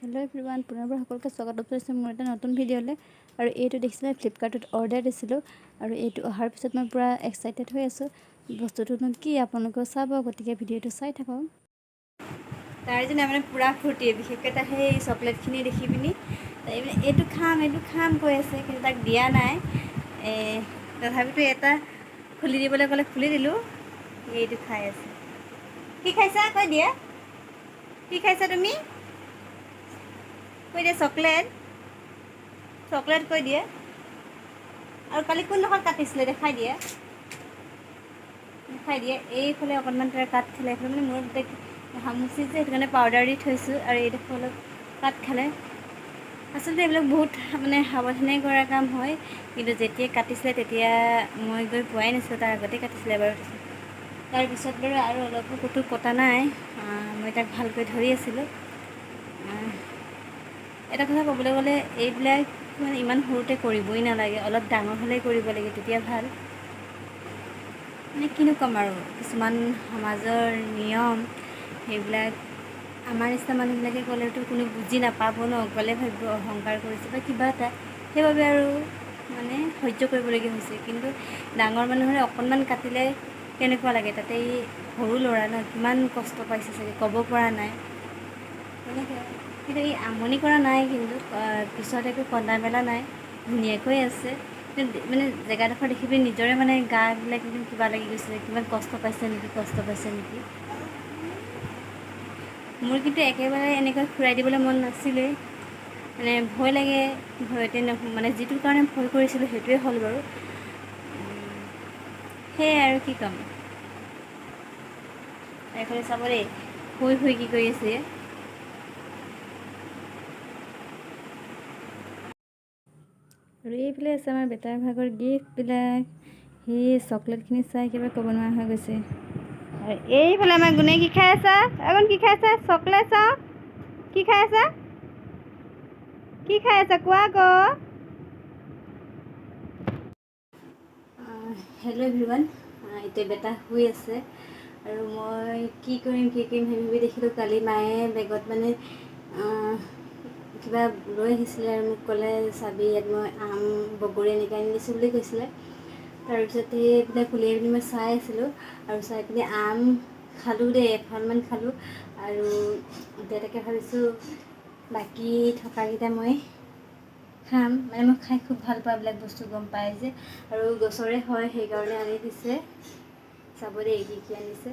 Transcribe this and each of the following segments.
hello everyone पुनर्बार সকলকে স্বাগত কৰিছোঁ মোৰ এটা নতুন ভিডিঅ'লৈ আৰু এইটো দেখিছিলে ফ্লিপকাৰ্টত অৰ্ডাৰ দিছিলোঁ আৰু এইটো অহাৰ পিছত মই পুৰা এক্সাইটেড হৈ আছোঁ বস্তুটোনো কি আপোনালোকে চাব গতিকে ভিডিঅ'টো চাই থাকক তাৰ যেনে মানে পুৰা ফূৰ্তি বিশেষকৈ তাৰ সেই চকলেটখিনি দেখি পিনি তাই মানে এইটো খাম কৈ আছে কিন্তু তাক দিয়া নাই তথাপিতো এটা খুলি দিবলৈ ক'লে খুলি দিলোঁ এইটো খাই আছে কি খাইছা কৈ দিয়া কি খাইছা তুমি কৈ দিয়ে চকলেট কৈ দিয়ে আৰু কালি কোনডোখৰত কাটিছিলে দেখাই দিয়ে এইফালে অকণমান তাৰ কাট খালে এইফালে মানে মোৰ গোটেই হামুচি যে সেইটো কাৰণে পাউডাৰ দি থৈছোঁ আৰু এইডোখৰ অলপ কাট খালে আচলতে এইবিলাক বহুত মানে সাৱধানে কৰা কাম হয় কিন্তু যেতিয়া কাটিছিলে তেতিয়া মই গৈ পোৱাই নাছিলোঁ তাৰ আগতে কাটিছিলে বাৰু তাৰপিছত বাৰু আৰু অলপো ক'তো কটা নাই মই তাক ভালকৈ ধৰি আছিলোঁ এটা কথা ক'বলৈ গ'লে এইবিলাক মানে ইমান সৰুতে কৰিবই নালাগে অলপ ডাঙৰ হ'লেই কৰিব লাগে তেতিয়া ভাল মানে কিনো ক'ম আৰু কিছুমান সমাজৰ নিয়ম সেইবিলাক আমাৰ নিচিনা মানুহবিলাকে ক'লেতো কোনো বুজি নাপাব ন গ'লে ভাবিব অহংকাৰ কৰিছে বা কিবা এটা সেইবাবে আৰু মানে সহ্য কৰিবলগীয়া হৈছে কিন্তু ডাঙৰ মানুহৰে অকণমান কাটিলে কেনেকুৱা লাগে তাতে সৰু ল'ৰা ন কিমান কষ্ট পাইছে চাগে ক'ব পৰা নাই তেনেকৈ কিন্তু এই আমনি কৰা নাই কিন্তু পিছত একো কন্দা মেলা নাই ধুনীয়াকৈ আছে মানে জেগাডোখৰ দেখি পিনি নিজৰে মানে গাবিলাক একদম কিবা লাগি গৈছে কিমান কষ্ট পাইছে নেকি মোৰ কিন্তু একেবাৰে এনেকৈ ঘূৰাই দিবলৈ মন নাছিলে মানে ভয় লাগে ভয়তে মানে যিটোৰ কাৰণে ভয় কৰিছিলোঁ সেইটোৱে হ'ল বাৰু সেয়াই আৰু কি ক'ম এইফালে চাব দেই শুই কি কৰি আছে আৰু এইফালে আছে আমাৰ বেটাৰ ভাগৰ গিফ্টবিলাক সেই চকলেটখিনি চাই কিবা ক'ব নোৱাৰা হৈ গৈছে আৰু এইফালে আমাৰ গুণে কি খাই আছা কি খাই আছা চকলেট চাওঁ কি খাই আছা কোৱা আকৌ হেল্ল' এভৰিৱান এতিয়া বেটা শুই আছে আৰু মই কি কৰিম ভাবি দেখিলোঁ কালি মায়ে বেগত মানে কিবা লৈ আহিছিলে আৰু মোক ক'লে চাবি ইয়াত মই আম বগৰী এনেকৈ আনি দিছোঁ বুলি কৈছিলে তাৰপিছত সেইবিলাক খুলি পিনি মই চাই আছিলোঁ আৰু চাই পিনি আম খালোঁ দেই এখনমান খালোঁ আৰু এতিয়া তাকে ভাবিছোঁ বাকী থকাকেইটা মই খাম মানে মই খাই খুব ভাল পাওঁ এইবিলাক বস্তু গম পাই যে আৰু গছৰে হয় সেইকাৰণে আনি দিছে চাব দেই কি আনিছে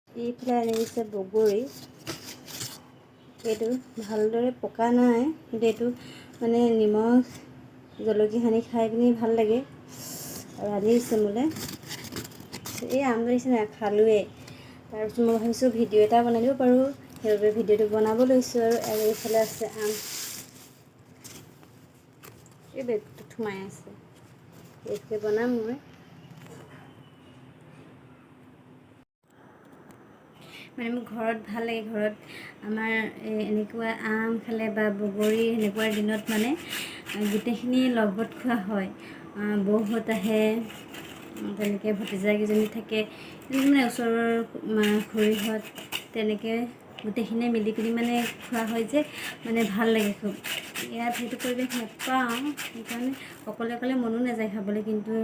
এইফালে আনি দিছে বগৰী এইটো ভালদৰে পকা নাই কিন্তু এইটো মানে নিমখ জলকীয়া সানি খাই পিনি ভাল লাগে আৰু আনি দিছে মোলৈ এই আম নিচিনা খালোঁৱেই তাৰপিছত মই ভাবিছোঁ ভিডিঅ' এটা বনাই দিব পাৰোঁ সেইবাবে ভিডিঅ'টো বনাব লৈছোঁ আৰু এইফালে আছে আম এই বেগটোত সোমাই আছে এইটোকে বনাম মই মানে মোৰ ঘৰত ভাল লাগে ঘৰত আমাৰ এনেকুৱা আম খালে বা বগৰী সেনেকুৱা দিনত মানে গোটেইখিনি লগত খোৱা হয় বৌহঁত আহে তেনেকৈ ভতিজাকেইজনী থাকে মানে ওচৰৰ খুৰীহঁত তেনেকৈ গোটেইখিনিয়ে মিলি পিনি মানে খোৱা হয় যে মানে ভাল লাগে খুব ইয়াত সেইটো পৰিৱেশ নাপাওঁ সেইকাৰণে অকলে মনো নাযায় খাবলৈ কিন্তু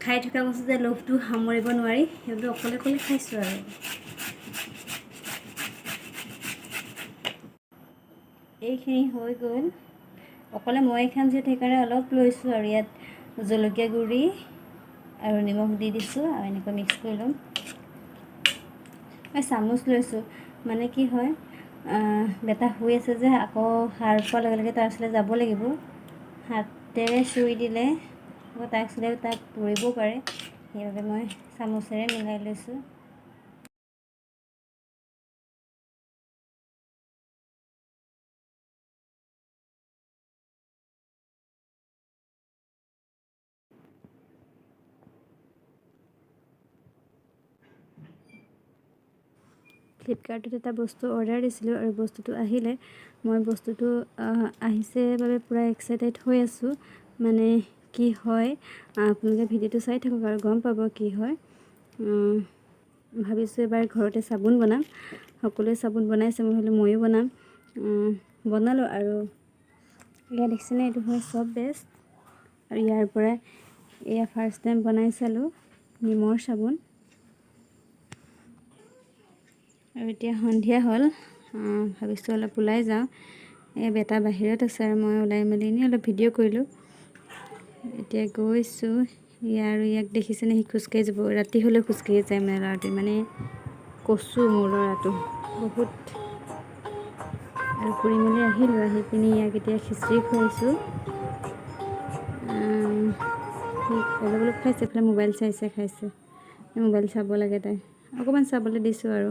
খাই থকা বস্তু যে লোভটো সামৰিব নোৱাৰি সেইবোৰ অকলে খাইছোঁ আৰু এইখিনি হৈ গ'ল অকলে মই খাম যিহেতু সেইকাৰণে অলপ লৈছোঁ আৰু ইয়াত জলকীয়া গুড়ি আৰু নিমখ দি দিছোঁ আৰু এনেকৈ মিক্স কৰি ল'ম মই চামুচ লৈছোঁ মানে কি হয় বেটা শুই আছে যে আকৌ সাৰ পোৱাৰ লগে লগে তাৰ ওচৰলৈ যাব লাগিব হাতেৰে চুই দিলে আকৌ তাক চুলে তাক পৰিবও পাৰে সেইবাবে মই চামুচেৰে মিলাই লৈছোঁ ফ্লিপকাৰ্টত এটা বস্তু অৰ্ডাৰ দিছিলোঁ আৰু বস্তুটো আহিলে মই বস্তুটো আহিছে বাবে পূৰা এক্সাইটেড হৈ আছোঁ মানে কি হয় আপোনালোকে ভিডিঅ'টো চাই থাকক আৰু গম পাব কি হয় ভাবিছোঁ এবাৰ ঘৰতে চাবোন বনাম সকলোৱে চাবোন বনাইছে মই ভাবিলোঁ ময়ো বনাম বনালোঁ আৰু ইয়াত দেখিছেনে এইটো হয় চব বেষ্ট আৰু ইয়াৰ পৰা এয়া ফাৰ্ষ্ট টাইম বনাই চালোঁ নিমৰ চাবোন আৰু এতিয়া সন্ধিয়া হ'ল ভাবিছোঁ অলপ ওলাই যাওঁ এই বেটা বাহিৰত আছে আৰু মই ওলাই মেলি এনেই অলপ ভিডিঅ' কৰিলোঁ এতিয়া গৈছোঁ ইয়াক দেখিছেনে সি খোজকাঢ়ি যাব ৰাতি হ'লেও খোজকাঢ়ি যায় মানে ল'ৰাটোৱে মানে কচু মোৰ ল'ৰাটো বহুত আৰু ফুৰি মেলি আহিলোঁ আহি পিনি ইয়াক এতিয়া খিচিৰি খুৱাইছোঁ সি অলপ অলপ খাইছে এইফালে মোবাইল চাই খাইছে মোবাইল চাব লাগে তাই অকণমান চাবলৈ দিছোঁ আৰু